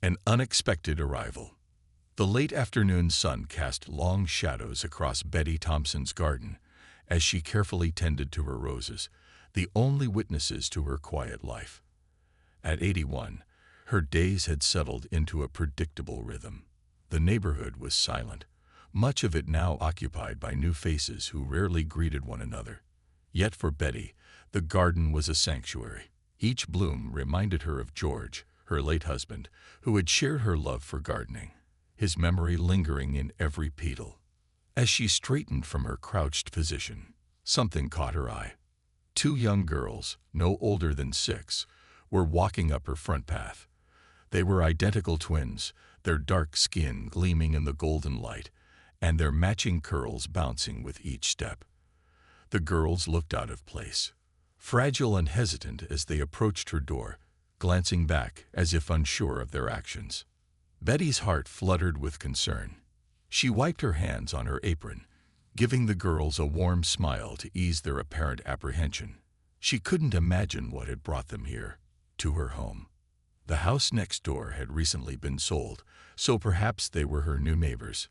An unexpected arrival. The late afternoon sun cast long shadows across Betty Thompson's garden as she carefully tended to her roses, the only witnesses to her quiet life. At 81, her days had settled into a predictable rhythm. The neighborhood was silent, much of it now occupied by new faces who rarely greeted one another. Yet for Betty, the garden was a sanctuary. Each bloom reminded her of George, her late husband, who had shared her love for gardening, his memory lingering in every petal. As she straightened from her crouched position, something caught her eye. Two young girls, no older than 6, were walking up her front path. They were identical twins, their dark skin gleaming in the golden light, and their matching curls bouncing with each step. The girls looked out of place, fragile and hesitant as they approached her door, glancing back as if unsure of their actions. Betty's heart fluttered with concern. She wiped her hands on her apron, giving the girls a warm smile to ease their apparent apprehension. She couldn't imagine what had brought them here, to her home. The house next door had recently been sold, so perhaps they were her new neighbors.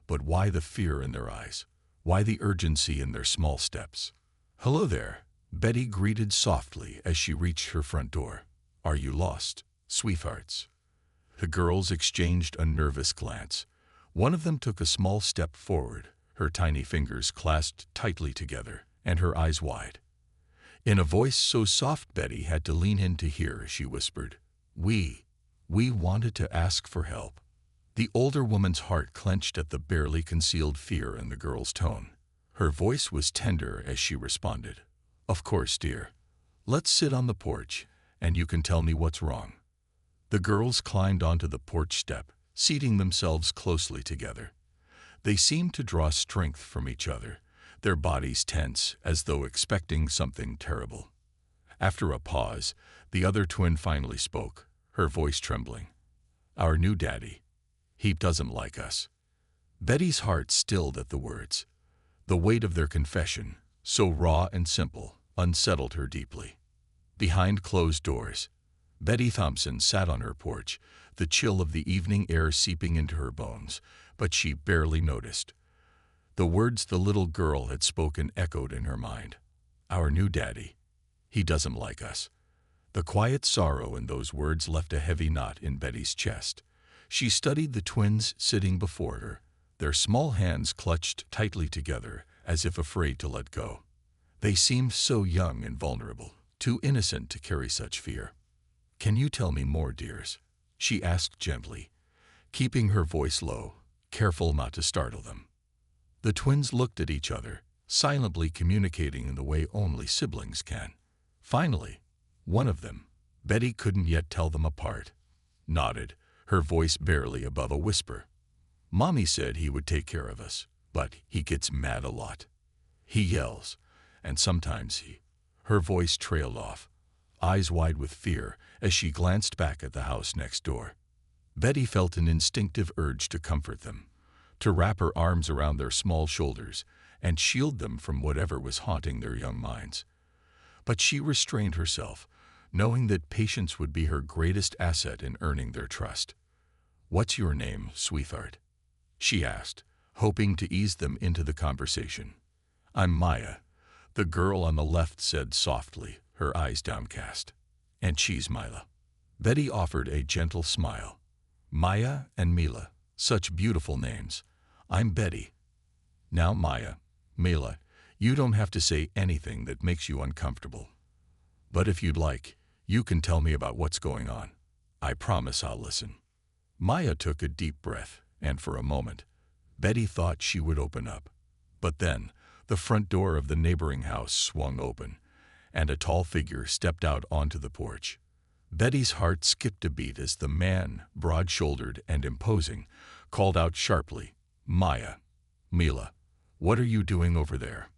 But why the fear in their eyes? Why the urgency in their small steps? "Hello there," Betty greeted softly as she reached her front door. "Are you lost, sweethearts?" The girls exchanged a nervous glance. One of them took a small step forward, her tiny fingers clasped tightly together and her eyes wide. In a voice so soft Betty had to lean in to hear, she whispered, We wanted to ask for help." The older woman's heart clenched at the barely concealed fear in the girl's tone. Her voice was tender as she responded, "Of course, dear. Let's sit on the porch, and you can tell me what's wrong." The girls climbed onto the porch step, seating themselves closely together. They seemed to draw strength from each other, their bodies tense as though expecting something terrible. After a pause, the other twin finally spoke, her voice trembling. "Our new daddy. He doesn't like us." Betty's heart stilled at the words. The weight of their confession, so raw and simple, unsettled her deeply. Behind closed doors, Betty Thompson sat on her porch, the chill of the evening air seeping into her bones, but she barely noticed. The words the little girl had spoken echoed in her mind. "Our new daddy. He doesn't like us." The quiet sorrow in those words left a heavy knot in Betty's chest. She studied the twins sitting before her, their small hands clutched tightly together as if afraid to let go. They seemed so young and vulnerable, too innocent to carry such fear. "Can you tell me more, dears?" she asked gently, keeping her voice low, careful not to startle them. The twins looked at each other, silently communicating in the way only siblings can. Finally, one of them, Betty couldn't yet tell them apart, nodded, her voice barely above a whisper. "Mommy said he would take care of us, but he gets mad a lot. He yells, and sometimes he—" Her voice trailed off, eyes wide with fear as she glanced back at the house next door. Betty felt an instinctive urge to comfort them, to wrap her arms around their small shoulders and shield them from whatever was haunting their young minds. But she restrained herself, knowing that patience would be her greatest asset in earning their trust. "What's your name, sweetheart?" she asked, hoping to ease them into the conversation. "I'm Maya," the girl on the left said softly, her eyes downcast. "And she's Mila." Betty offered a gentle smile. "Maya and Mila, such beautiful names. I'm Betty." "Now Maya, Mila, you don't have to say anything that makes you uncomfortable. But if you'd like, you can tell me about what's going on. I promise I'll listen." Maya took a deep breath, and for a moment, Betty thought she would open up. But then, the front door of the neighboring house swung open, and a tall figure stepped out onto the porch. Betty's heart skipped a beat as the man, broad-shouldered and imposing, called out sharply, "Maya, Mila, what are you doing over there?"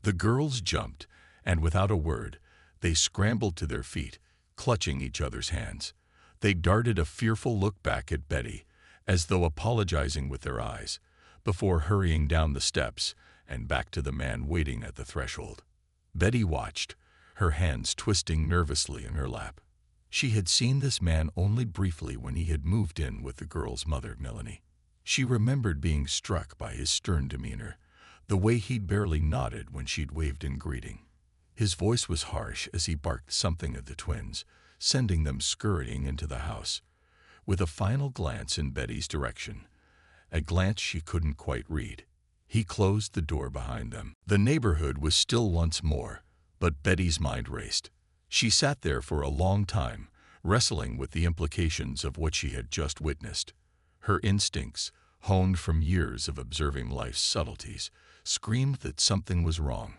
The girls jumped, and without a word, they scrambled to their feet, clutching each other's hands. They darted a fearful look back at Betty, as though apologizing with their eyes, before hurrying down the steps and back to the man waiting at the threshold. Betty watched, her hands twisting nervously in her lap. She had seen this man only briefly when he had moved in with the girl's mother, Melanie. She remembered being struck by his stern demeanor, the way he'd barely nodded when she'd waved in greeting. His voice was harsh as he barked something at the twins, sending them scurrying into the house. With a final glance in Betty's direction, a glance she couldn't quite read, he closed the door behind them. The neighborhood was still once more, but Betty's mind raced. She sat there for a long time, wrestling with the implications of what she had just witnessed. Her instincts, honed from years of observing life's subtleties, screamed that something was wrong.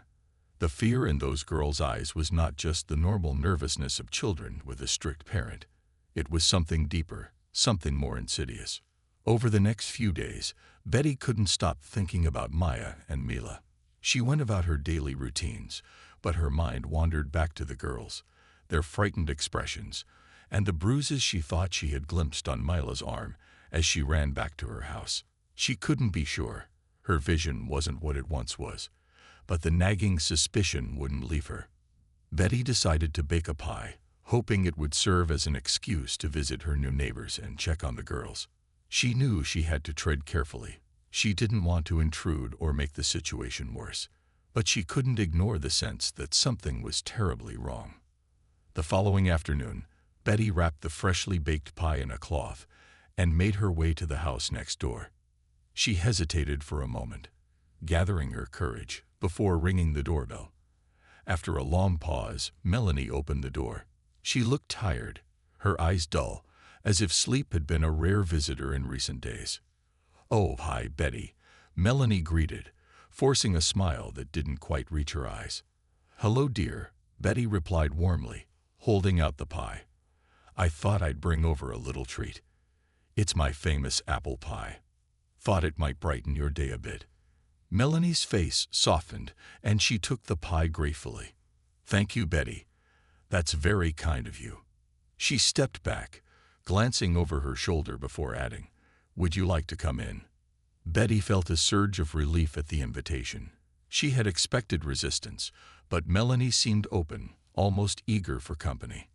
The fear in those girls' eyes was not just the normal nervousness of children with a strict parent. It was something deeper, something more insidious. Over the next few days, Betty couldn't stop thinking about Maya and Mila. She went about her daily routines, but her mind wandered back to the girls, their frightened expressions, and the bruises she thought she had glimpsed on Mila's arm as she ran back to her house. She couldn't be sure. Her vision wasn't what it once was, but the nagging suspicion wouldn't leave her. Betty decided to bake a pie, hoping it would serve as an excuse to visit her new neighbors and check on the girls. She knew she had to tread carefully. She didn't want to intrude or make the situation worse, but she couldn't ignore the sense that something was terribly wrong. The following afternoon, Betty wrapped the freshly baked pie in a cloth and made her way to the house next door. She hesitated for a moment, gathering her courage before ringing the doorbell. After a long pause, Melanie opened the door. She looked tired, her eyes dull, as if sleep had been a rare visitor in recent days. "Oh, hi, Betty," Melanie greeted, forcing a smile that didn't quite reach her eyes. "Hello, dear," Betty replied warmly, holding out the pie. "I thought I'd bring over a little treat. It's my famous apple pie. Thought it might brighten your day a bit." Melanie's face softened, and she took the pie gratefully. "Thank you, Betty. That's very kind of you." She stepped back, glancing over her shoulder before adding, "Would you like to come in?" Betty felt a surge of relief at the invitation. She had expected resistance, but Melanie seemed open, almost eager for company.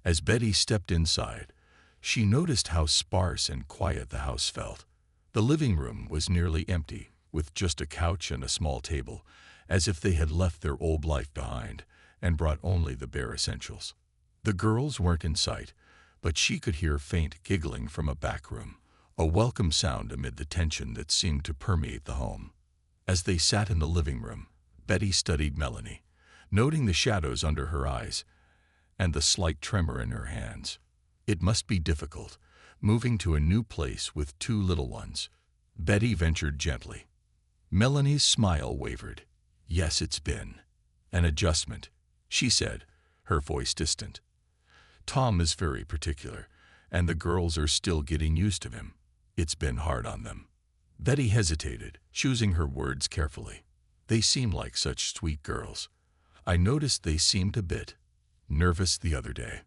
As Betty stepped inside, she noticed how sparse and quiet the house felt. The living room was nearly empty, with just a couch and a small table, as if they had left their old life behind and brought only the bare essentials. The girls weren't in sight, but she could hear faint giggling from a back room, a welcome sound amid the tension that seemed to permeate the home. As they sat in the living room, Betty studied Melanie, noting the shadows under her eyes and the slight tremor in her hands. It must be difficult, moving to a new place with two little ones. Betty ventured gently. Melanie's smile wavered. "Yes, it's been an adjustment," she said, her voice distant. "Tom is very particular, and the girls are still getting used to him. It's been hard on them." Betty hesitated, choosing her words carefully. "They seem like such sweet girls. I noticed they seemed a bit nervous the other day."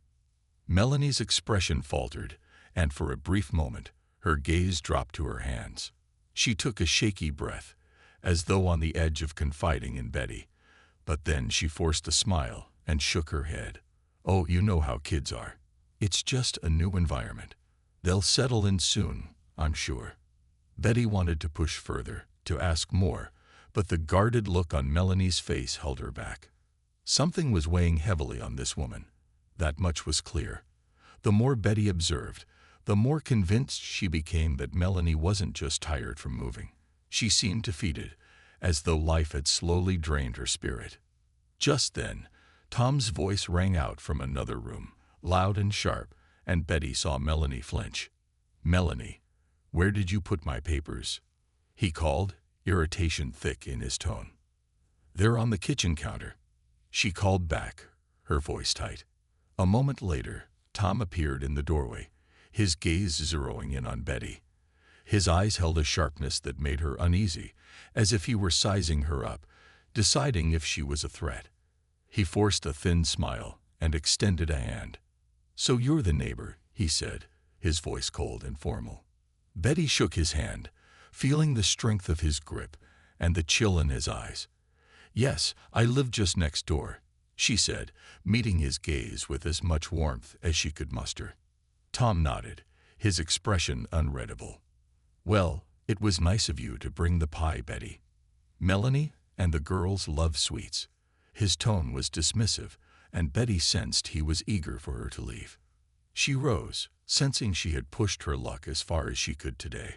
Melanie's expression faltered, and for a brief moment, her gaze dropped to her hands. She took a shaky breath, as though on the edge of confiding in Betty, but then she forced a smile and shook her head. "Oh, you know how kids are. It's just a new environment. They'll settle in soon, I'm sure." Betty wanted to push further, to ask more, but the guarded look on Melanie's face held her back. Something was weighing heavily on this woman. That much was clear. The more Betty observed, the more convinced she became that Melanie wasn't just tired from moving. She seemed defeated, as though life had slowly drained her spirit. Just then, Tom's voice rang out from another room, loud and sharp, and Betty saw Melanie flinch. "Melanie, where did you put my papers?" he called, irritation thick in his tone. "They're on the kitchen counter," she called back, her voice tight. A moment later, Tom appeared in the doorway, his gaze zeroing in on Betty. His eyes held a sharpness that made her uneasy, as if he were sizing her up, deciding if she was a threat. He forced a thin smile and extended a hand. "So you're the neighbor," he said, his voice cold and formal. Betty shook his hand, feeling the strength of his grip and the chill in his eyes. "Yes, I live just next door," she said, meeting his gaze with as much warmth as she could muster. Tom nodded, his expression unreadable. "Well, it was nice of you to bring the pie, Betty. Melanie and the girls love sweets." His tone was dismissive, and Betty sensed he was eager for her to leave. She rose, sensing she had pushed her luck as far as she could today.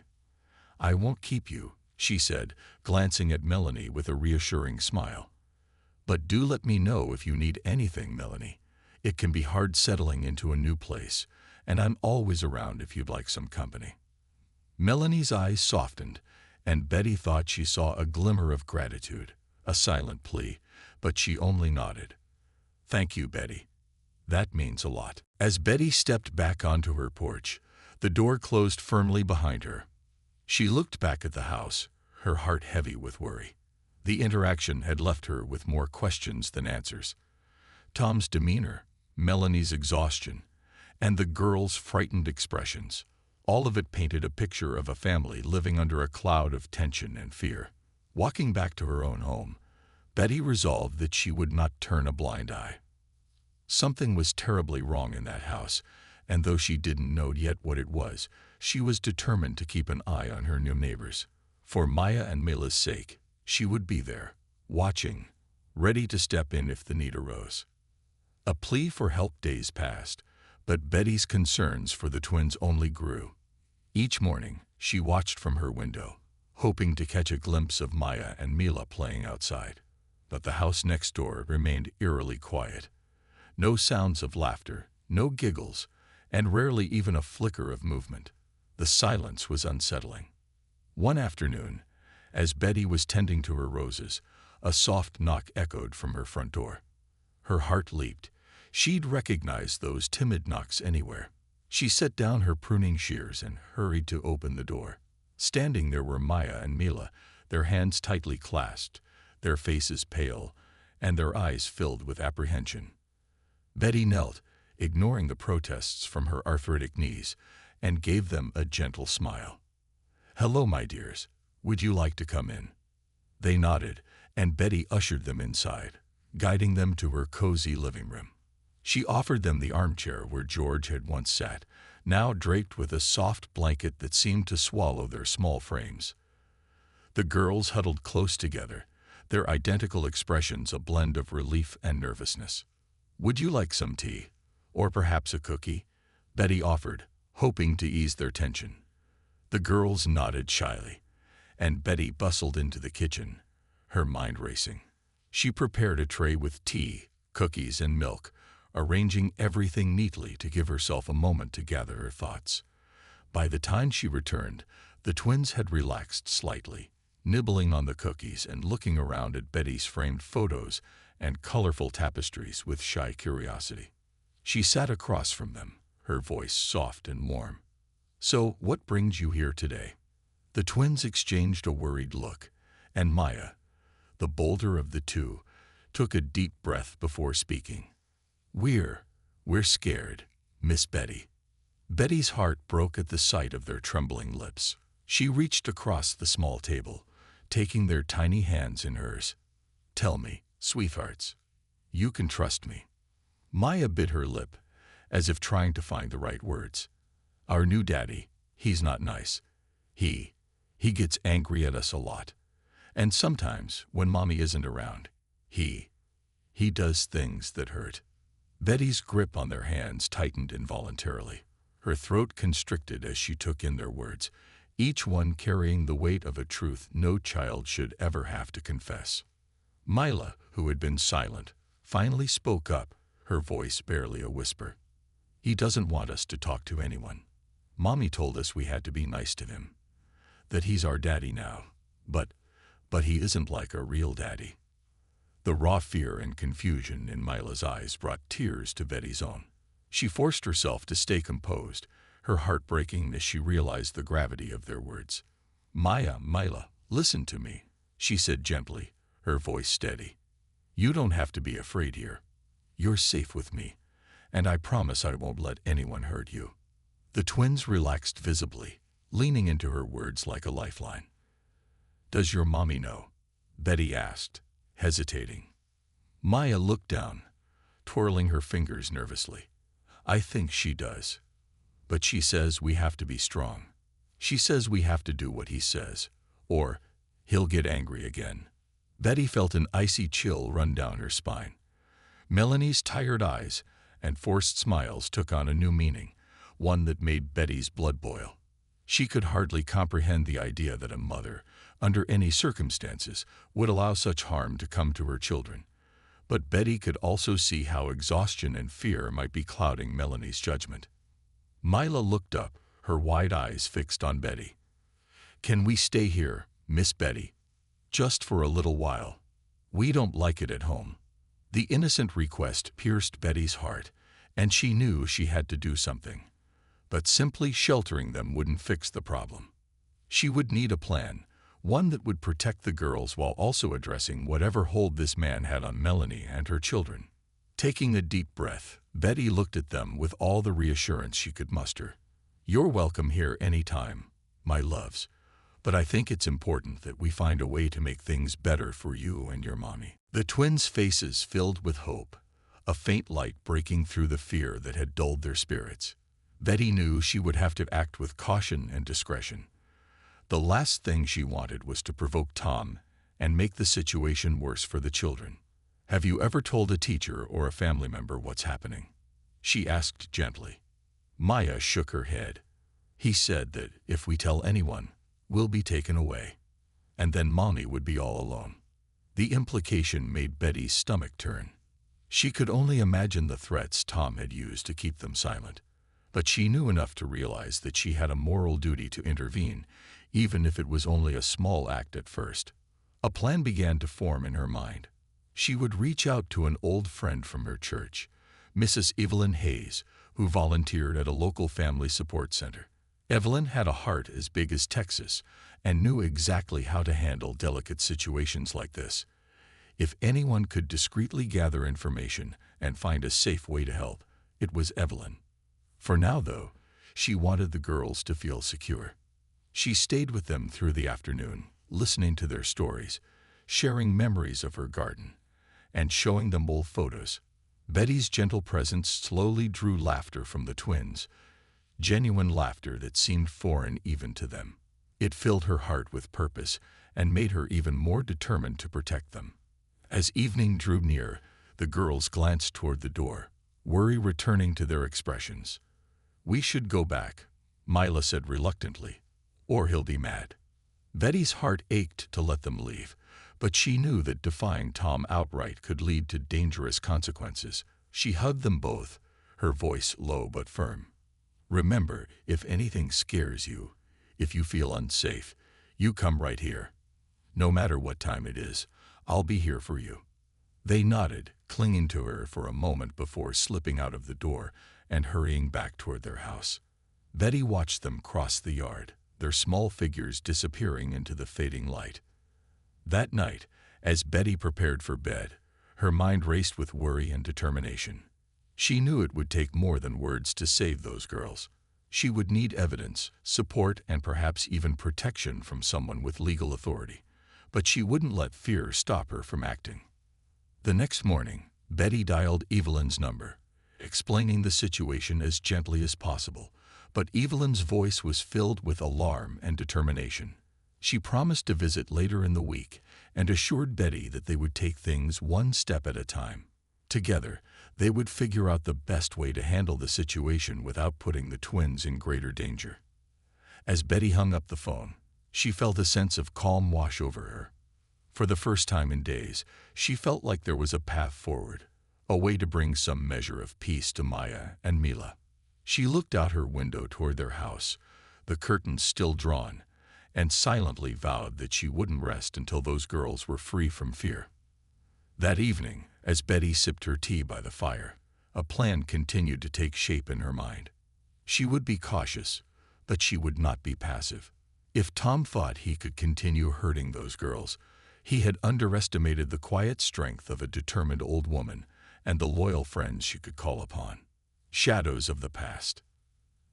"I won't keep you," she said, glancing at Melanie with a reassuring smile. "But do let me know if you need anything, Melanie. It can be hard settling into a new place, and I'm always around if you'd like some company." Melanie's eyes softened, and Betty thought she saw a glimmer of gratitude, a silent plea, but she only nodded. "Thank you, Betty. That means a lot." As Betty stepped back onto her porch, the door closed firmly behind her. She looked back at the house, her heart heavy with worry. The interaction had left her with more questions than answers. Tom's demeanor, Melanie's exhaustion, and the girls' frightened expressions, all of it painted a picture of a family living under a cloud of tension and fear. Walking back to her own home, Betty resolved that she would not turn a blind eye. Something was terribly wrong in that house, and though she didn't know yet what it was, she was determined to keep an eye on her new neighbors. For Maya and Mila's sake, she would be there, watching, ready to step in if the need arose. A plea for help days passed, but Betty's concerns for the twins only grew. Each morning, she watched from her window, hoping to catch a glimpse of Maya and Mila playing outside. But the house next door remained eerily quiet. No sounds of laughter, no giggles, and rarely even a flicker of movement. The silence was unsettling. One afternoon, as Betty was tending to her roses, a soft knock echoed from her front door. Her heart leaped. She'd recognize those timid knocks anywhere. She set down her pruning shears and hurried to open the door. Standing there were Maya and Mila, their hands tightly clasped, their faces pale, and their eyes filled with apprehension. Betty knelt, ignoring the protests from her arthritic knees, and gave them a gentle smile. "Hello, my dears. Would you like to come in?" They nodded, and Betty ushered them inside, guiding them to her cozy living room. She offered them the armchair where George had once sat, now draped with a soft blanket that seemed to swallow their small frames. The girls huddled close together, their identical expressions a blend of relief and nervousness. "Would you like some tea? Or perhaps a cookie?" Betty offered, hoping to ease their tension. The girls nodded shyly, and Betty bustled into the kitchen, her mind racing. She prepared a tray with tea, cookies, and milk, arranging everything neatly to give herself a moment to gather her thoughts. By the time she returned, the twins had relaxed slightly, nibbling on the cookies and looking around at Betty's framed photos and colorful tapestries with shy curiosity. She sat across from them, her voice soft and warm. "So, what brings you here today?" The twins exchanged a worried look, and Maya, the bolder of the two, took a deep breath before speaking. We're scared, Miss Betty." Betty's heart broke at the sight of their trembling lips. She reached across the small table, taking their tiny hands in hers. "Tell me, sweethearts, you can trust me." Maya bit her lip, as if trying to find the right words. "Our new daddy, he's not nice. He gets angry at us a lot. And sometimes, when Mommy isn't around, he does things that hurt." Betty's grip on their hands tightened involuntarily. Her throat constricted as she took in their words, each one carrying the weight of a truth no child should ever have to confess. Mila, who had been silent, finally spoke up, her voice barely a whisper. "He doesn't want us to talk to anyone. Mommy told us we had to be nice to him. That he's our daddy now, but he isn't like a real daddy." The raw fear and confusion in Mila's eyes brought tears to Betty's own. She forced herself to stay composed, her heart breaking as she realized the gravity of their words. Mila, listen to me," she said gently, her voice steady. "You don't have to be afraid here. You're safe with me, and I promise I won't let anyone hurt you." The twins relaxed visibly, leaning into her words like a lifeline. "Does your mommy know?" Betty asked, hesitating. Maya looked down, twirling her fingers nervously. "I think she does. But she says we have to be strong. She says we have to do what he says, or he'll get angry again." Betty felt an icy chill run down her spine. Melanie's tired eyes and forced smiles took on a new meaning, one that made Betty's blood boil. She could hardly comprehend the idea that a mother, under any circumstances, would allow such harm to come to her children. But Betty could also see how exhaustion and fear might be clouding Melanie's judgment. Mila looked up, her wide eyes fixed on Betty. "Can we stay here, Miss Betty? Just for a little while. We don't like it at home." The innocent request pierced Betty's heart, and she knew she had to do something. But simply sheltering them wouldn't fix the problem. She would need a plan, one that would protect the girls while also addressing whatever hold this man had on Melanie and her children. Taking a deep breath, Betty looked at them with all the reassurance she could muster. "You're welcome here any time, my loves. But I think it's important that we find a way to make things better for you and your mommy." The twins' faces filled with hope, a faint light breaking through the fear that had dulled their spirits. Betty knew she would have to act with caution and discretion. The last thing she wanted was to provoke Tom and make the situation worse for the children. "Have you ever told a teacher or a family member what's happening?" she asked gently. Maya shook her head. "He said that if we tell anyone, we'll be taken away, and then Mommy would be all alone." The implication made Betty's stomach turn. She could only imagine the threats Tom had used to keep them silent, but she knew enough to realize that she had a moral duty to intervene, even if it was only a small act at first. A plan began to form in her mind. She would reach out to an old friend from her church, Mrs. Evelyn Hayes, who volunteered at a local family support center. Evelyn had a heart as big as Texas and knew exactly how to handle delicate situations like this. If anyone could discreetly gather information and find a safe way to help, it was Evelyn. For now, though, she wanted the girls to feel secure. She stayed with them through the afternoon, listening to their stories, sharing memories of her garden, and showing them old photos. Betty's gentle presence slowly drew laughter from the twins, genuine laughter that seemed foreign even to them. It filled her heart with purpose and made her even more determined to protect them. As evening drew near, the girls glanced toward the door, worry returning to their expressions. "We should go back," Mila said reluctantly, "or he'll be mad." Betty's heart ached to let them leave, but she knew that defying Tom outright could lead to dangerous consequences. She hugged them both, her voice low but firm. "Remember, if anything scares you, if you feel unsafe, you come right here. No matter what time it is, I'll be here for you." They nodded, clinging to her for a moment before slipping out of the door and hurrying back toward their house. Betty watched them cross the yard, their small figures disappearing into the fading light. That night, as Betty prepared for bed, her mind raced with worry and determination. She knew it would take more than words to save those girls. She would need evidence, support, and perhaps even protection from someone with legal authority. But she wouldn't let fear stop her from acting. The next morning, Betty dialed Evelyn's number, explaining the situation as gently as possible, but Evelyn's voice was filled with alarm and determination. She promised to visit later in the week and assured Betty that they would take things one step at a time. Together, they would figure out the best way to handle the situation without putting the twins in greater danger. As Betty hung up the phone, she felt a sense of calm wash over her. For the first time in days, she felt like there was a path forward, a way to bring some measure of peace to Maya and Mila. She looked out her window toward their house, the curtains still drawn, and silently vowed that she wouldn't rest until those girls were free from fear. That evening, as Betty sipped her tea by the fire, a plan continued to take shape in her mind. She would be cautious, but she would not be passive. If Tom thought he could continue hurting those girls, he had underestimated the quiet strength of a determined old woman and the loyal friends she could call upon. Shadows of the past.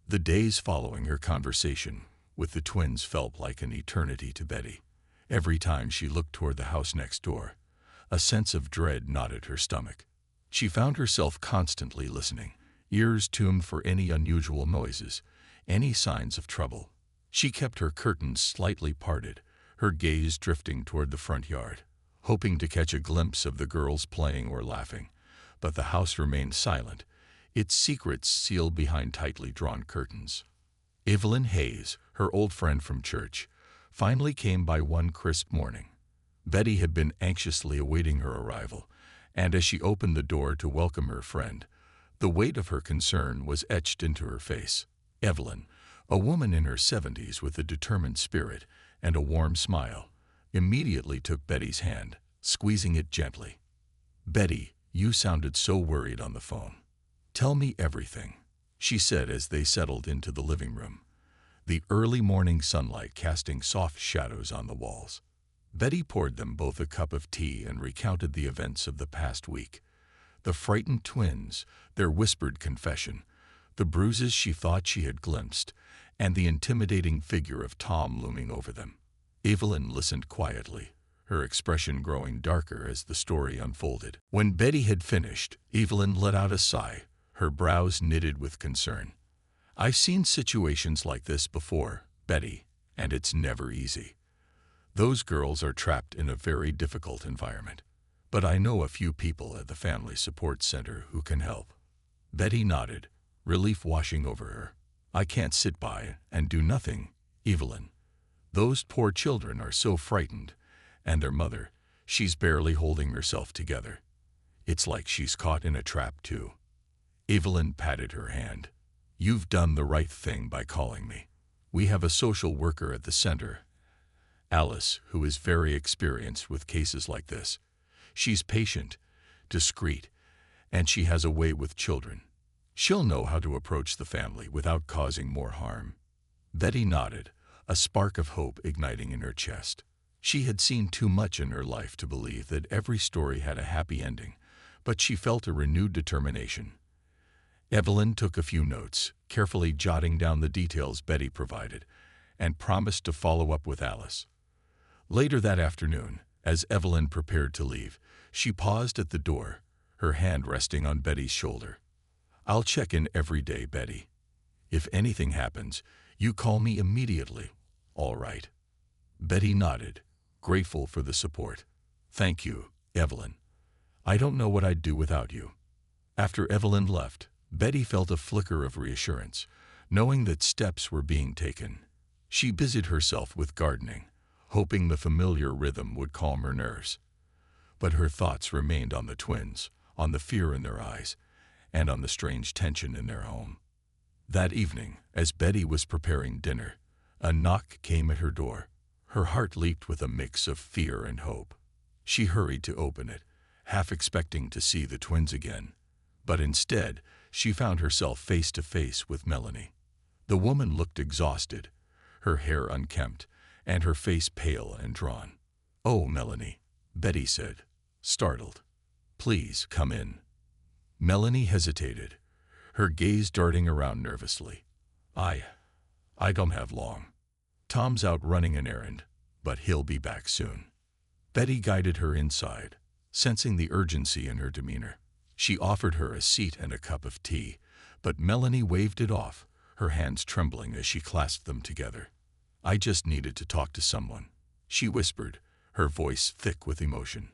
The days following her conversation with the twins felt like an eternity to Betty. Every time she looked toward the house next door, a sense of dread knotted her stomach. She found herself constantly listening, ears tuned for any unusual noises, any signs of trouble. She kept her curtains slightly parted, her gaze drifting toward the front yard, hoping to catch a glimpse of the girls playing or laughing. But the house remained silent, its secrets sealed behind tightly drawn curtains. Evelyn Hayes, her old friend from church, finally came by one crisp morning. Betty had been anxiously awaiting her arrival, and as she opened the door to welcome her friend, the weight of her concern was etched into her face. Evelyn, a woman in her 70s with a determined spirit and a warm smile, immediately took Betty's hand, squeezing it gently. "Betty, you sounded so worried on the phone. Tell me everything," she said as they settled into the living room, the early morning sunlight casting soft shadows on the walls. Betty poured them both a cup of tea and recounted the events of the past week. The frightened twins, their whispered confession, the bruises she thought she had glimpsed, and the intimidating figure of Tom looming over them. Evelyn listened quietly, her expression growing darker as the story unfolded. When Betty had finished, Evelyn let out a sigh, her brows knitted with concern. "I've seen situations like this before, Betty, and it's never easy. Those girls are trapped in a very difficult environment. But I know a few people at the Family Support Center who can help." Betty nodded, relief washing over her. "I can't sit by and do nothing, Evelyn. Those poor children are so frightened, and their mother, she's barely holding herself together. It's like she's caught in a trap too." Evelyn patted her hand. "You've done the right thing by calling me. We have a social worker at the center, Alice, who is very experienced with cases like this. She's patient, discreet, and she has a way with children. She'll know how to approach the family without causing more harm." Betty nodded, a spark of hope igniting in her chest. She had seen too much in her life to believe that every story had a happy ending, but she felt a renewed determination. Evelyn took a few notes, carefully jotting down the details Betty provided, and promised to follow up with Alice. Later that afternoon, as Evelyn prepared to leave, she paused at the door, her hand resting on Betty's shoulder. "I'll check in every day, Betty. If anything happens, you call me immediately, all right?" Betty nodded, grateful for the support. "Thank you, Evelyn. I don't know what I'd do without you." After Evelyn left, Betty felt a flicker of reassurance, knowing that steps were being taken. She busied herself with gardening, hoping the familiar rhythm would calm her nerves. But her thoughts remained on the twins, on the fear in their eyes, and on the strange tension in their home. That evening, as Betty was preparing dinner, a knock came at her door. Her heart leaped with a mix of fear and hope. She hurried to open it, half expecting to see the twins again. But instead, she found herself face to face with Melanie. The woman looked exhausted, her hair unkempt, and her face pale and drawn. "Oh, Melanie," Betty said, startled. "Please come in." Melanie hesitated, her gaze darting around nervously. I don't have long. Tom's out running an errand, but he'll be back soon." Betty guided her inside, sensing the urgency in her demeanor. She offered her a seat and a cup of tea, but Melanie waved it off, her hands trembling as she clasped them together. "I just needed to talk to someone," she whispered, her voice thick with emotion.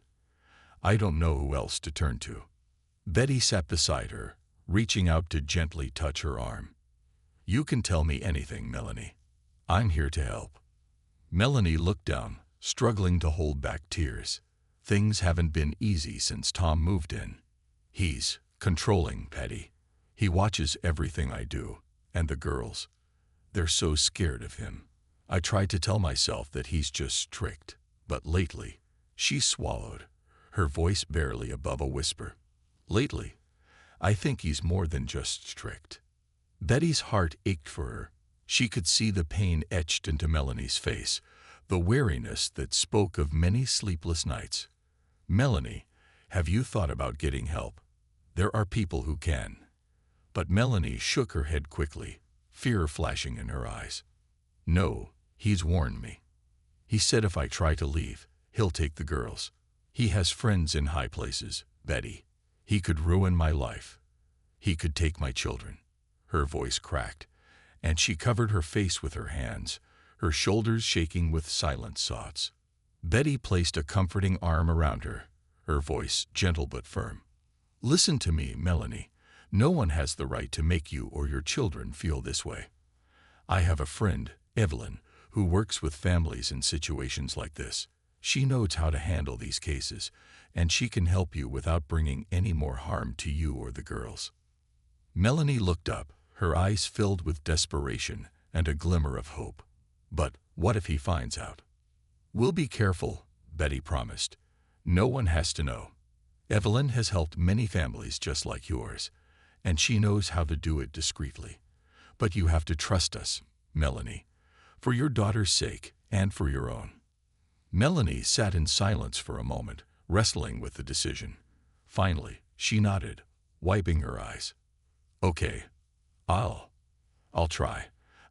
"I don't know who else to turn to." Betty sat beside her, reaching out to gently touch her arm. "You can tell me anything, Melanie. I'm here to help." Melanie looked down, struggling to hold back tears. "Things haven't been easy since Tom moved in. He's controlling, Betty. He watches everything I do, and the girls. They're so scared of him. I tried to tell myself that he's just strict, but lately," she swallowed, her voice barely above a whisper. "Lately, I think he's more than just strict." Betty's heart ached for her. She could see the pain etched into Melanie's face, the weariness that spoke of many sleepless nights. "Melanie, have you thought about getting help? There are people who can." But Melanie shook her head quickly, fear flashing in her eyes. "No, he's warned me. He said if I try to leave, he'll take the girls. He has friends in high places, Betty. He could ruin my life. He could take my children. Her voice cracked, and she covered her face with her hands, her shoulders shaking with silent sobs. Betty placed a comforting arm around her, her voice gentle but firm. Listen to me, Melanie. No one has the right to make you or your children feel this way. I have a friend, Evelyn, who works with families in situations like this. She knows how to handle these cases, and she can help you without bringing any more harm to you or the girls. Melanie looked up, her eyes filled with desperation and a glimmer of hope. But what if he finds out? We'll be careful, Betty promised. No one has to know. Evelyn has helped many families just like yours, and she knows how to do it discreetly. But you have to trust us, Melanie, for your daughter's sake and for your own. Melanie sat in silence for a moment, wrestling with the decision. Finally, she nodded, wiping her eyes. Okay, I'll try.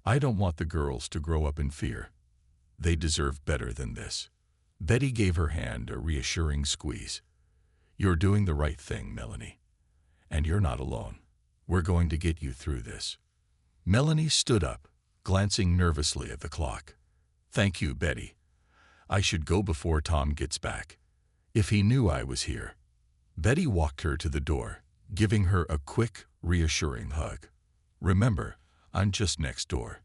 I don't want the girls to grow up in fear. They deserve better than this. Betty gave her hand a reassuring squeeze. You're doing the right thing, Melanie. And you're not alone. We're going to get you through this. Melanie stood up, glancing nervously at the clock. Thank you, Betty. I should go before Tom gets back. If he knew I was here. Betty walked her to the door, giving her a quick, reassuring hug. Remember, I'm just next door.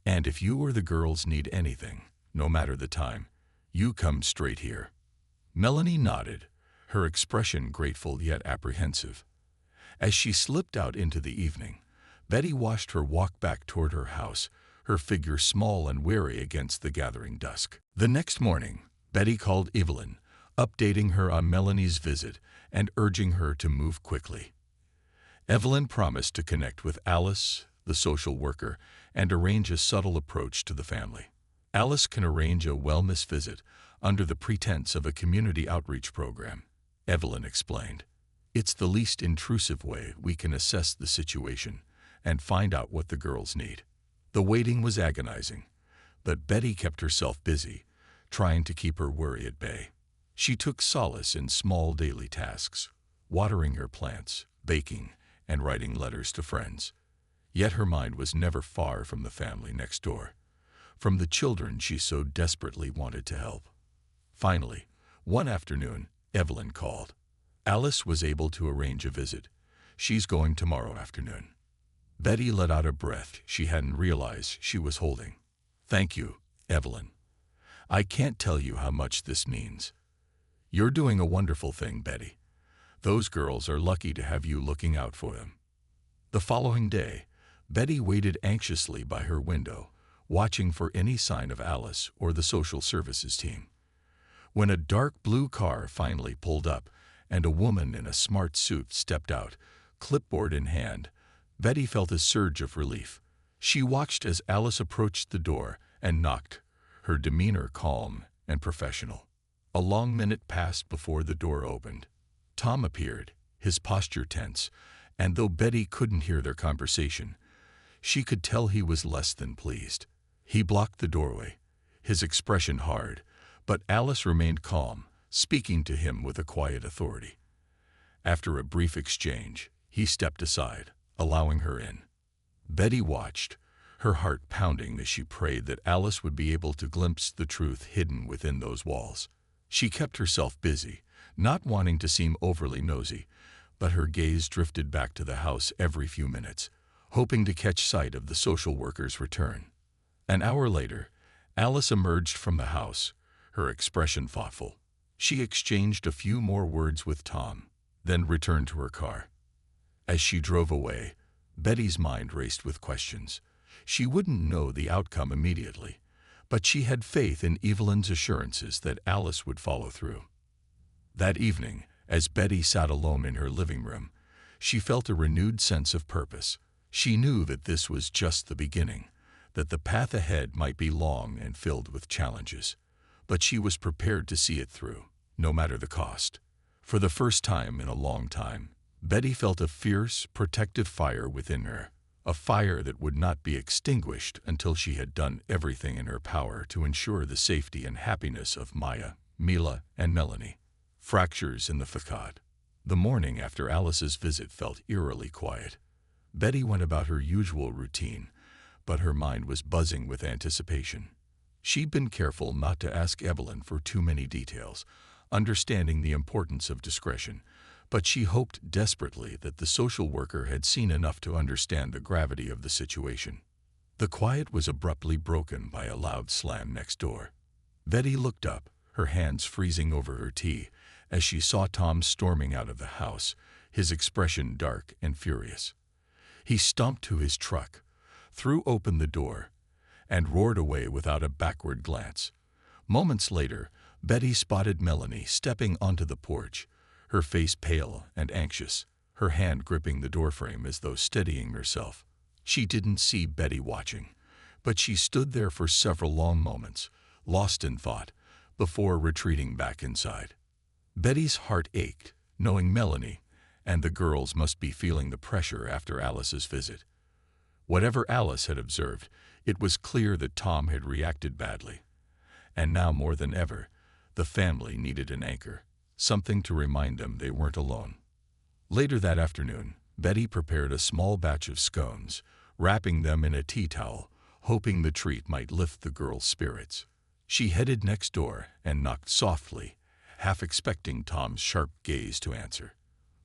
And if you or the girls need anything, no matter the time, you come straight here. Melanie nodded, her expression grateful yet apprehensive. As she slipped out into the evening, Betty watched her walk back toward her house, her figure small and weary against the gathering dusk. The next morning, Betty called Evelyn, updating her on Melanie's visit and urging her to move quickly. Evelyn promised to connect with Alice, the social worker, and arrange a subtle approach to the family. Alice can arrange a wellness visit under the pretense of a community outreach program, Evelyn explained. It's the least intrusive way we can assess the situation and find out what the girls need. The waiting was agonizing, but Betty kept herself busy, trying to keep her worry at bay. She took solace in small daily tasks, watering her plants, baking, and writing letters to friends. Yet her mind was never far from the family next door, from the children she so desperately wanted to help. Finally, one afternoon, Evelyn called. Alice was able to arrange a visit. She's going tomorrow afternoon. Betty let out a breath she hadn't realized she was holding. Thank you, Evelyn. I can't tell you how much this means. You're doing a wonderful thing, Betty. Those girls are lucky to have you looking out for them. The following day, Betty waited anxiously by her window, watching for any sign of Alice or the social services team. When a dark blue car finally pulled up and a woman in a smart suit stepped out, clipboard in hand, Betty felt a surge of relief. She watched as Alice approached the door and knocked, her demeanor calm and professional. A long minute passed before the door opened. Tom appeared, his posture tense, and though Betty couldn't hear their conversation, she could tell he was less than pleased. He blocked the doorway, his expression hard, but Alice remained calm, speaking to him with a quiet authority. After a brief exchange, he stepped aside, allowing her in. Betty watched, her heart pounding as she prayed that Alice would be able to glimpse the truth hidden within those walls. She kept herself busy, not wanting to seem overly nosy, but her gaze drifted back to the house every few minutes, hoping to catch sight of the social worker's return. An hour later, Alice emerged from the house, her expression thoughtful. She exchanged a few more words with Tom, then returned to her car. As she drove away, Betty's mind raced with questions. She wouldn't know the outcome immediately, but she had faith in Evelyn's assurances that Alice would follow through. That evening, as Betty sat alone in her living room, she felt a renewed sense of purpose. She knew that this was just the beginning, that the path ahead might be long and filled with challenges, but she was prepared to see it through, no matter the cost. For the first time in a long time, Betty felt a fierce, protective fire within her, a fire that would not be extinguished until she had done everything in her power to ensure the safety and happiness of Maya, Mila, and Melanie. Fractures in the facade. The morning after Alice's visit felt eerily quiet. Betty went about her usual routine, but her mind was buzzing with anticipation. She'd been careful not to ask Evelyn for too many details, understanding the importance of discretion, but she hoped desperately that the social worker had seen enough to understand the gravity of the situation. The quiet was abruptly broken by a loud slam next door. Betty looked up, her hands freezing over her tea, as she saw Tom storming out of the house, his expression dark and furious. He stomped to his truck, threw open the door, and roared away without a backward glance. Moments later, Betty spotted Melanie stepping onto the porch, her face pale and anxious, her hand gripping the doorframe as though steadying herself. She didn't see Betty watching, but she stood there for several long moments, lost in thought, before retreating back inside. Betty's heart ached, knowing Melanie and the girls must be feeling the pressure after Alice's visit. Whatever Alice had observed, it was clear that Tom had reacted badly. And now more than ever, the family needed an anchor, something to remind them they weren't alone. Later that afternoon, Betty prepared a small batch of scones, wrapping them in a tea towel, hoping the treat might lift the girls' spirits. She headed next door and knocked softly, half expecting Tom's sharp gaze to answer.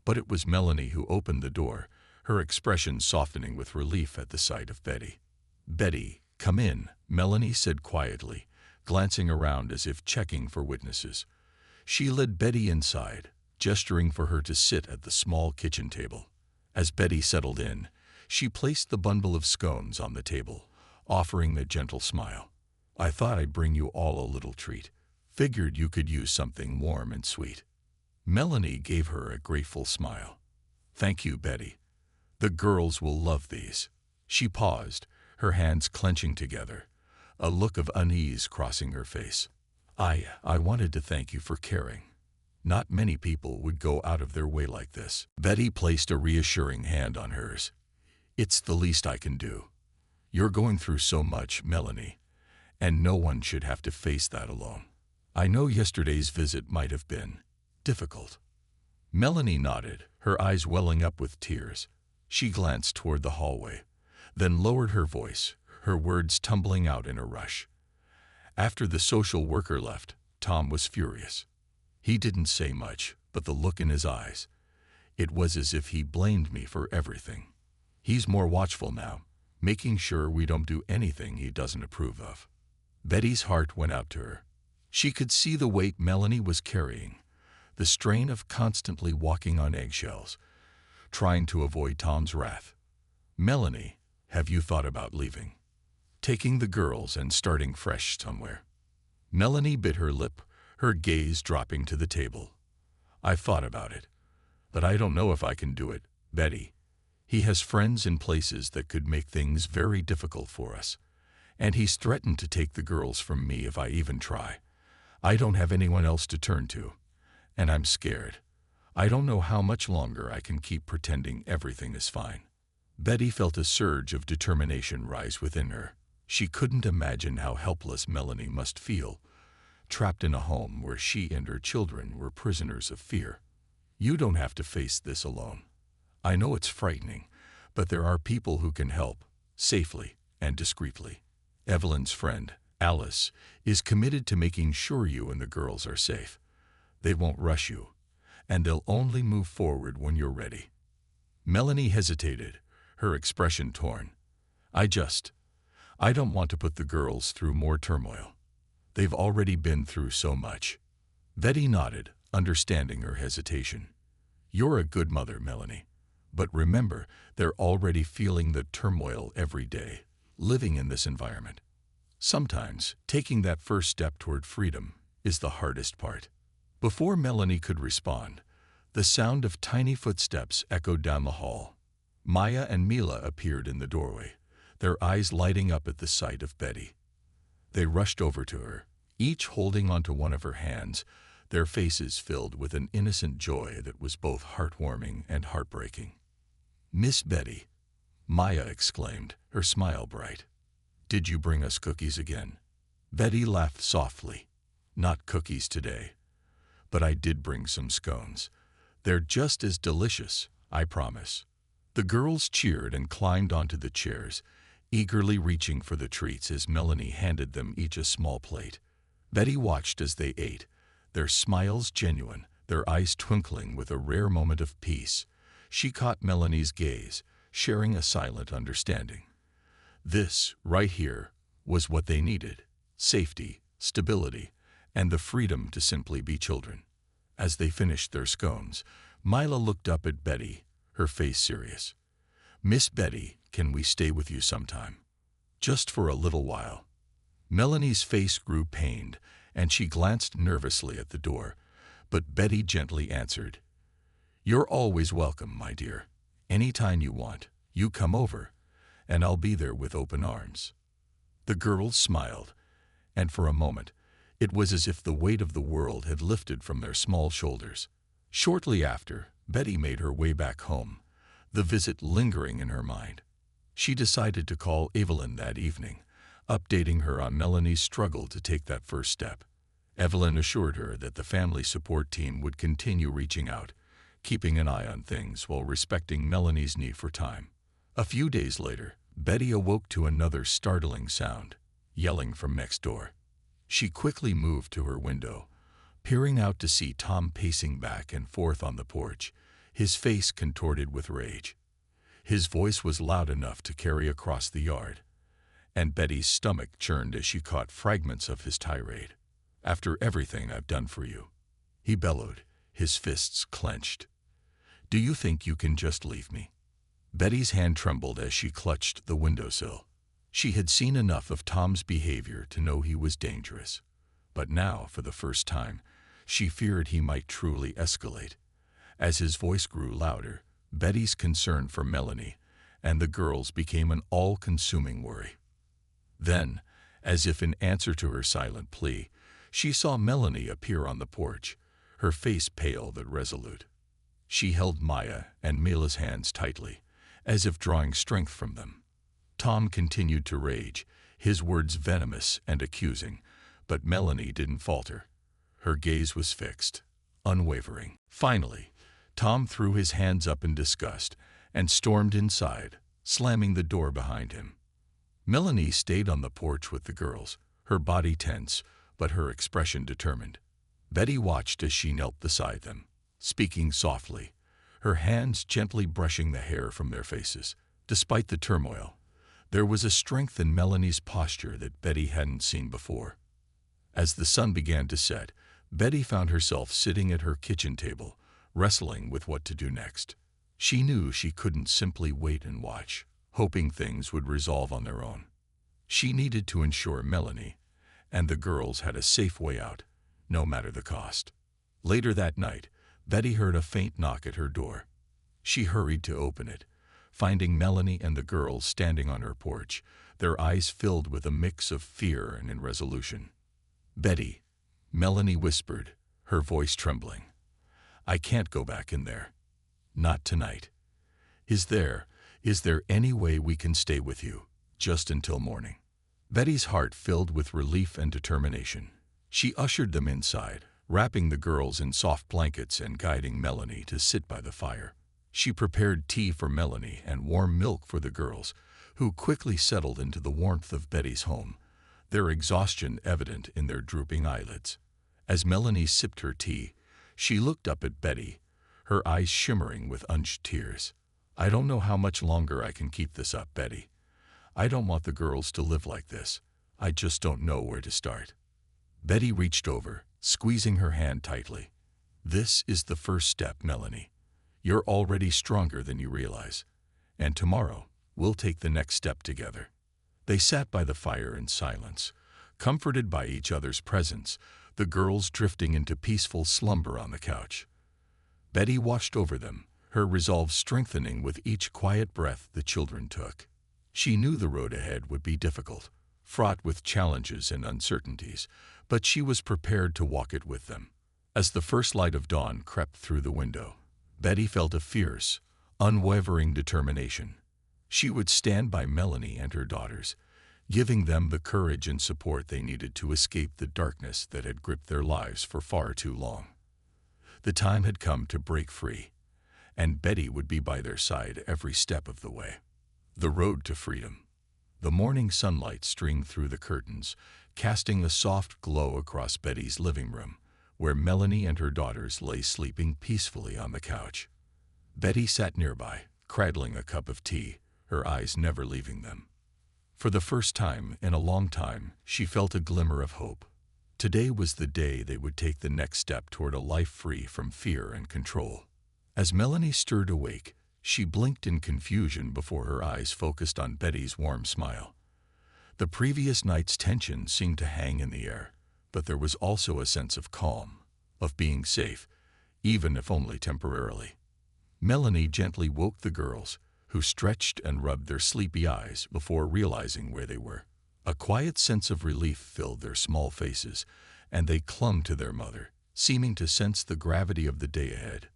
But it was Melanie who opened the door, her expression softening with relief at the sight of Betty. "Betty, come in," Melanie said quietly, glancing around as if checking for witnesses. She led Betty inside, gesturing for her to sit at the small kitchen table. As Betty settled in, she placed the bundle of scones on the table, offering a gentle smile. "I thought I'd bring you all a little treat. Figured you could use something warm and sweet." Melanie gave her a grateful smile. "Thank you, Betty. The girls will love these." She paused, her hands clenching together, a look of unease crossing her face. I wanted to thank you for caring. Not many people would go out of their way like this." Betty placed a reassuring hand on hers. "It's the least I can do. You're going through so much, Melanie, and no one should have to face that alone. I know yesterday's visit might have been difficult." Melanie nodded, her eyes welling up with tears. She glanced toward the hallway, then lowered her voice, her words tumbling out in a rush. After the social worker left, Tom was furious. He didn't say much, but the look in his eyes, it was as if he blamed me for everything. He's more watchful now, making sure we don't do anything he doesn't approve of. Betty's heart went out to her. She could see the weight Melanie was carrying, the strain of constantly walking on eggshells, trying to avoid Tom's wrath. "Melanie, have you thought about leaving? Taking the girls and starting fresh somewhere?" Melanie bit her lip, her gaze dropping to the table. "I've thought about it, but I don't know if I can do it, Betty. He has friends in places that could make things very difficult for us, and he's threatened to take the girls from me if I even try. I don't have anyone else to turn to, and I'm scared. I don't know how much longer I can keep pretending everything is fine." Betty felt a surge of determination rise within her. She couldn't imagine how helpless Melanie must feel, trapped in a home where she and her children were prisoners of fear. "You don't have to face this alone. I know it's frightening, but there are people who can help, safely and discreetly. Evelyn's friend, Alice, is committed to making sure you and the girls are safe. They won't rush you, and they'll only move forward when you're ready." Melanie hesitated, her expression torn. I don't want to put the girls through more turmoil. They've already been through so much." Betty nodded, understanding her hesitation. "You're a good mother, Melanie. But remember, they're already feeling the turmoil every day, living in this environment. Sometimes, taking that first step toward freedom is the hardest part." Before Melanie could respond, the sound of tiny footsteps echoed down the hall. Maya and Mila appeared in the doorway, their eyes lighting up at the sight of Betty. They rushed over to her, each holding onto one of her hands, their faces filled with an innocent joy that was both heartwarming and heartbreaking. "Miss Betty," Maya exclaimed, her smile bright. "Did you bring us cookies again?" Betty laughed softly. "Not cookies today, but I did bring some scones. They're just as delicious, I promise." The girls cheered and climbed onto the chairs, eagerly reaching for the treats as Melanie handed them each a small plate. Betty watched as they ate, their smiles genuine, their eyes twinkling with a rare moment of peace. She caught Melanie's gaze, sharing a silent understanding. This, right here, was what they needed: safety, stability, and the freedom to simply be children. As they finished their scones, Mila looked up at Betty, her face serious. "Miss Betty, can we stay with you sometime? Just for a little while." Melanie's face grew pained, and she glanced nervously at the door, but Betty gently answered, "You're always welcome, my dear. Anytime you want, you come over, and I'll be there with open arms." The girls smiled, and for a moment, it was as if the weight of the world had lifted from their small shoulders. Shortly after, Betty made her way back home, the visit lingering in her mind. She decided to call Evelyn that evening, updating her on Melanie's struggle to take that first step. Evelyn assured her that the family support team would continue reaching out, keeping an eye on things while respecting Melanie's need for time. A few days later, Betty awoke to another startling sound, yelling from next door. She quickly moved to her window, peering out to see Tom pacing back and forth on the porch, his face contorted with rage. His voice was loud enough to carry across the yard, and Betty's stomach churned as she caught fragments of his tirade. "After everything I've done for you," he bellowed, his fists clenched. "Do you think you can just leave me?" Betty's hand trembled as she clutched the windowsill. She had seen enough of Tom's behavior to know he was dangerous, but now, for the first time, she feared he might truly escalate. As his voice grew louder, Betty's concern for Melanie and the girls became an all-consuming worry. Then, as if in answer to her silent plea, she saw Melanie appear on the porch, her face pale but resolute. She held Maya and Mila's hands tightly, as if drawing strength from them. Tom continued to rage, his words venomous and accusing, but Melanie didn't falter. Her gaze was fixed, unwavering. Finally, Tom threw his hands up in disgust and stormed inside, slamming the door behind him. Melanie stayed on the porch with the girls, her body tense, but her expression determined. Betty watched as she knelt beside them, speaking softly, her hands gently brushing the hair from their faces. Despite the turmoil, there was a strength in Melanie's posture that Betty hadn't seen before. As the sun began to set, Betty found herself sitting at her kitchen table, wrestling with what to do next. She knew she couldn't simply wait and watch, hoping things would resolve on their own. She needed to ensure Melanie and the girls had a safe way out, no matter the cost. Later that night, Betty heard a faint knock at her door. She hurried to open it, finding Melanie and the girls standing on her porch, their eyes filled with a mix of fear and irresolution. "Betty," Melanie whispered, her voice trembling. "I can't go back in there. Not tonight. Is there any way we can stay with you, just until morning?" Betty's heart filled with relief and determination. She ushered them inside, wrapping the girls in soft blankets and guiding Melanie to sit by the fire. She prepared tea for Melanie and warm milk for the girls, who quickly settled into the warmth of Betty's home, their exhaustion evident in their drooping eyelids. As Melanie sipped her tea, she looked up at Betty, her eyes shimmering with unshed tears. "I don't know how much longer I can keep this up, Betty. I don't want the girls to live like this. I just don't know where to start." Betty reached over, squeezing her hand tightly. "This is the first step, Melanie. You're already stronger than you realize. And tomorrow, we'll take the next step together." They sat by the fire in silence, comforted by each other's presence, the girls drifting into peaceful slumber on the couch. Betty watched over them, her resolve strengthening with each quiet breath the children took. She knew the road ahead would be difficult, fraught with challenges and uncertainties, but she was prepared to walk it with them. As the first light of dawn crept through the window, Betty felt a fierce, unwavering determination. She would stand by Melanie and her daughters, giving them the courage and support they needed to escape the darkness that had gripped their lives for far too long. The time had come to break free, and Betty would be by their side every step of the way. The road to freedom. The morning sunlight streamed through the curtains, casting a soft glow across Betty's living room, where Melanie and her daughters lay sleeping peacefully on the couch. Betty sat nearby, cradling a cup of tea, her eyes never leaving them. For the first time in a long time, she felt a glimmer of hope. Today was the day they would take the next step toward a life free from fear and control. As Melanie stirred awake, she blinked in confusion before her eyes focused on Betty's warm smile. The previous night's tension seemed to hang in the air, but there was also a sense of calm, of being safe, even if only temporarily. Melanie gently woke the girls, who stretched and rubbed their sleepy eyes before realizing where they were. A quiet sense of relief filled their small faces, and they clung to their mother, seeming to sense the gravity of the day ahead.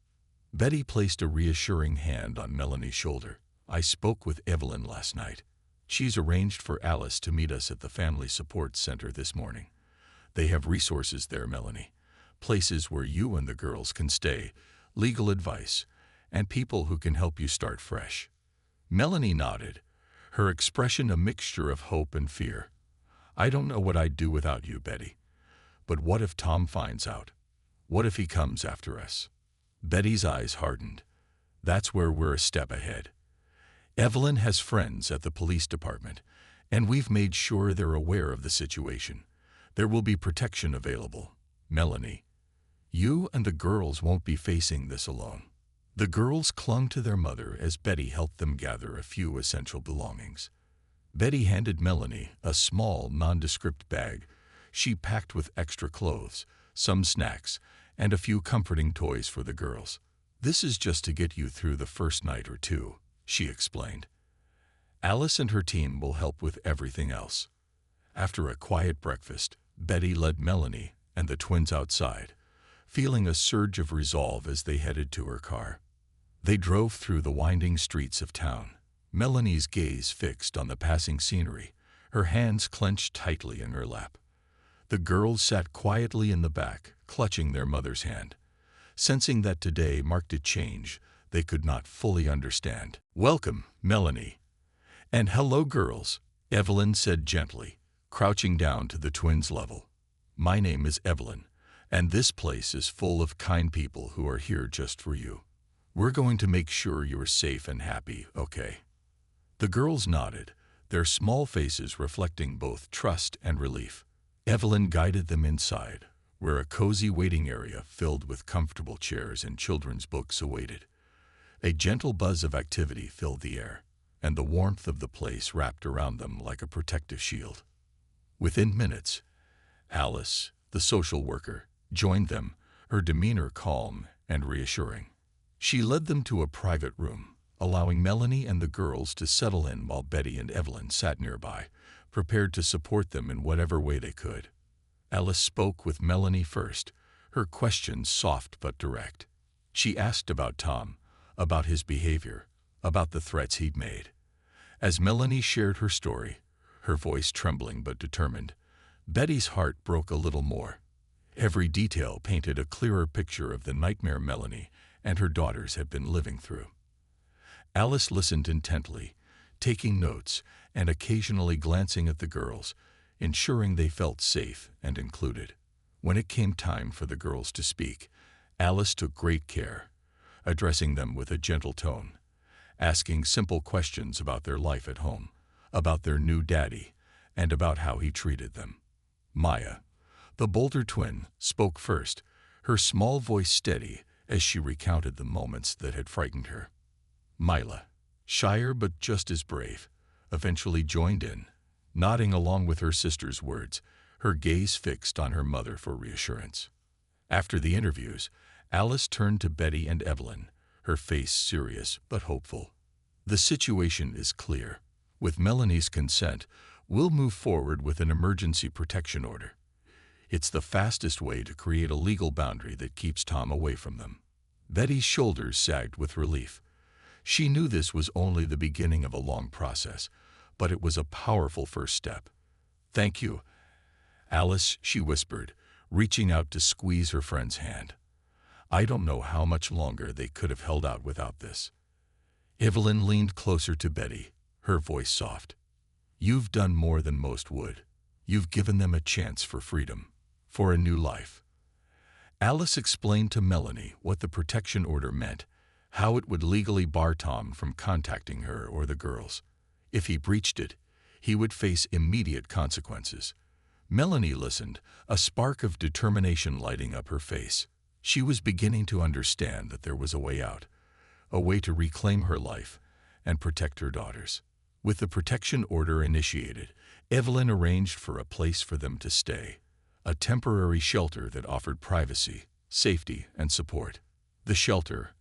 Betty placed a reassuring hand on Melanie's shoulder. "I spoke with Evelyn last night. She's arranged for Alice to meet us at the Family Support Center this morning. They have resources there, Melanie. Places where you and the girls can stay, legal advice, and people who can help you start fresh." Melanie nodded, her expression a mixture of hope and fear. "I don't know what I'd do without you, Betty. But what if Tom finds out? What if he comes after us?" Betty's eyes hardened. "That's where we're a step ahead. Evelyn has friends at the police department, and we've made sure they're aware of the situation. There will be protection available. Melanie, you and the girls won't be facing this alone." The girls clung to their mother as Betty helped them gather a few essential belongings. Betty handed Melanie a small, nondescript bag she packed with extra clothes, some snacks, and a few comforting toys for the girls. "This is just to get you through the first night or two," she explained. "Alice and her team will help with everything else." After a quiet breakfast, Betty led Melanie and the twins outside, feeling a surge of resolve as they headed to her car. They drove through the winding streets of town, Melanie's gaze fixed on the passing scenery, her hands clenched tightly in her lap. The girls sat quietly in the back, clutching their mother's hand, sensing that today marked a change they could not fully understand. "Welcome, Melanie." "And hello, girls," Evelyn said gently, crouching down to the twins' level. "My name is Evelyn, and this place is full of kind people who are here just for you. We're going to make sure you're safe and happy, okay?" The girls nodded, their small faces reflecting both trust and relief. Evelyn guided them inside, where a cozy waiting area filled with comfortable chairs and children's books awaited. A gentle buzz of activity filled the air, and the warmth of the place wrapped around them like a protective shield. Within minutes, Alice, the social worker, joined them, her demeanor calm and reassuring. She led them to a private room, allowing Melanie and the girls to settle in while Betty and Evelyn sat nearby, prepared to support them in whatever way they could. Alice spoke with Melanie first, her questions soft but direct. She asked about Tom, about his behavior, about the threats he'd made. As Melanie shared her story, her voice trembling but determined, Betty's heart broke a little more. Every detail painted a clearer picture of the nightmare Melanie and her daughters had been living through. Alice listened intently, taking notes and occasionally glancing at the girls, ensuring they felt safe and included. When it came time for the girls to speak, Alice took great care, addressing them with a gentle tone, asking simple questions about their life at home, about their new daddy, and about how he treated them. Maya, the bolder twin, spoke first, her small voice steady as she recounted the moments that had frightened her. Mila, shyer but just as brave, eventually joined in, nodding along with her sister's words, her gaze fixed on her mother for reassurance. After the interviews, Alice turned to Betty and Evelyn, her face serious but hopeful. "The situation is clear. With Melanie's consent, we'll move forward with an emergency protection order. It's the fastest way to create a legal boundary that keeps Tom away from them." Betty's shoulders sagged with relief. She knew this was only the beginning of a long process, but it was a powerful first step. "Thank you, Alice," she whispered, reaching out to squeeze her friend's hand. I don't know how much longer they could have held out without this. Evelyn leaned closer to Betty, her voice soft. You've done more than most would. You've given them a chance for freedom, for a new life. Alice explained to Melanie what the protection order meant, how it would legally bar Tom from contacting her or the girls. If he breached it, he would face immediate consequences. Melanie listened, a spark of determination lighting up her face. She was beginning to understand that there was a way out, a way to reclaim her life and protect her daughters. With the protection order initiated, Evelyn arranged for a place for them to stay, a temporary shelter that offered privacy, safety, and support. The shelter,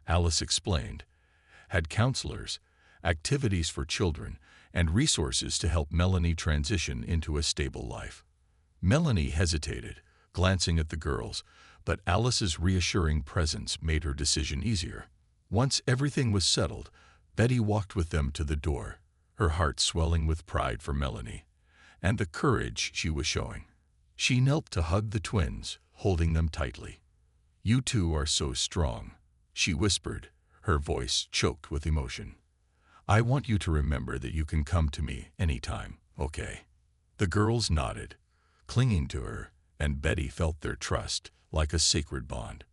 Alice explained, had counselors, activities for children, and resources to help Melanie transition into a stable life. Melanie hesitated, glancing at the girls, but Alice's reassuring presence made her decision easier. Once everything was settled, Betty walked with them to the door, her heart swelling with pride for Melanie and the courage she was showing. She knelt to hug the twins, holding them tightly. "You two are so strong," she whispered, her voice choked with emotion. "I want you to remember that you can come to me anytime, okay?" The girls nodded, clinging to her, and Betty felt their trust like a sacred bond.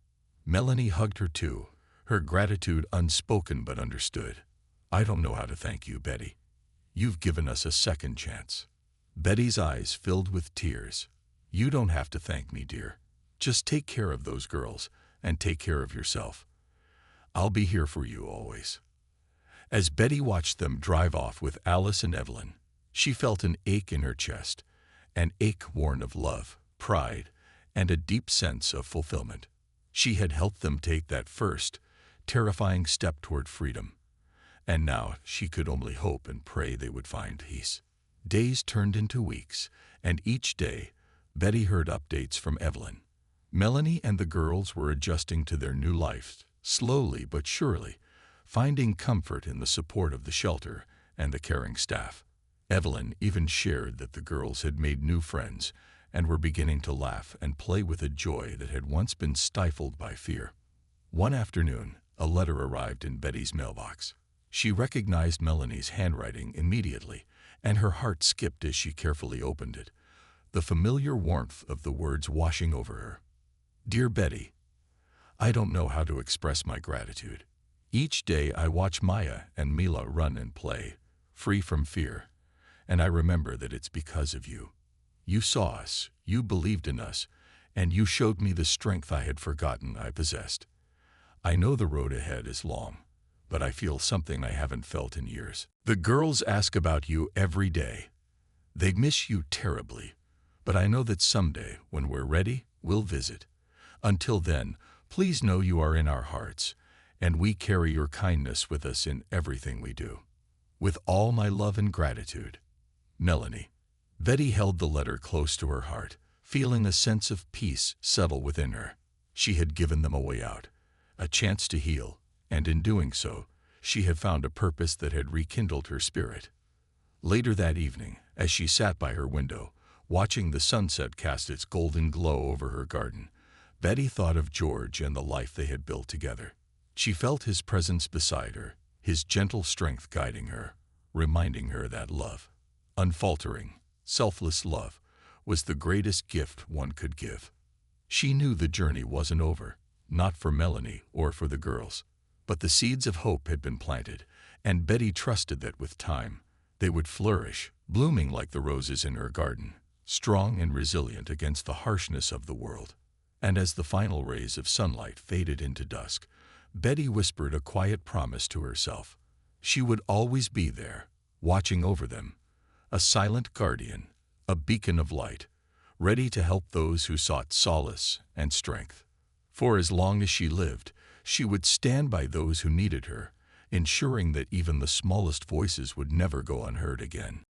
Melanie hugged her too, her gratitude unspoken but understood. "I don't know how to thank you, Betty. You've given us a second chance." Betty's eyes filled with tears. "You don't have to thank me, dear. Just take care of those girls and take care of yourself. I'll be here for you always." As Betty watched them drive off with Alice and Evelyn, she felt an ache in her chest, an ache born of love, pride, and a deep sense of fulfillment. She had helped them take that first, terrifying step toward freedom, and now she could only hope and pray they would find peace. Days turned into weeks, and each day, Betty heard updates from Evelyn. Melanie and the girls were adjusting to their new lives, slowly but surely, finding comfort in the support of the shelter and the caring staff. Evelyn even shared that the girls had made new friends and were beginning to laugh and play with a joy that had once been stifled by fear. One afternoon, a letter arrived in Betty's mailbox. She recognized Melanie's handwriting immediately, and her heart skipped as she carefully opened it, the familiar warmth of the words washing over her. "Dear Betty, I don't know how to express my gratitude. Each day I watch Maya and Mila run and play, free from fear, and I remember that it's because of you. You saw us, you believed in us, and you showed me the strength I had forgotten I possessed. I know the road ahead is long, but I feel something I haven't felt in years. The girls ask about you every day. They miss you terribly, but I know that someday, when we're ready, we'll visit. Until then, please know you are in our hearts, and we carry your kindness with us in everything we do. With all my love and gratitude, Melanie." Betty held the letter close to her heart, feeling a sense of peace settle within her. She had given them a way out, a chance to heal, and in doing so, she had found a purpose that had rekindled her spirit. Later that evening, as she sat by her window, watching the sunset cast its golden glow over her garden, Betty thought of George and the life they had built together. She felt his presence beside her, his gentle strength guiding her, reminding her that love, unfaltering, selfless love, was the greatest gift one could give. She knew the journey wasn't over, not for Melanie or for the girls, but the seeds of hope had been planted, and Betty trusted that with time, they would flourish, blooming like the roses in her garden, strong and resilient against the harshness of the world. And as the final rays of sunlight faded into dusk, Betty whispered a quiet promise to herself. She would always be there, watching over them, a silent guardian, a beacon of light, ready to help those who sought solace and strength. For as long as she lived, she would stand by those who needed her, ensuring that even the smallest voices would never go unheard again.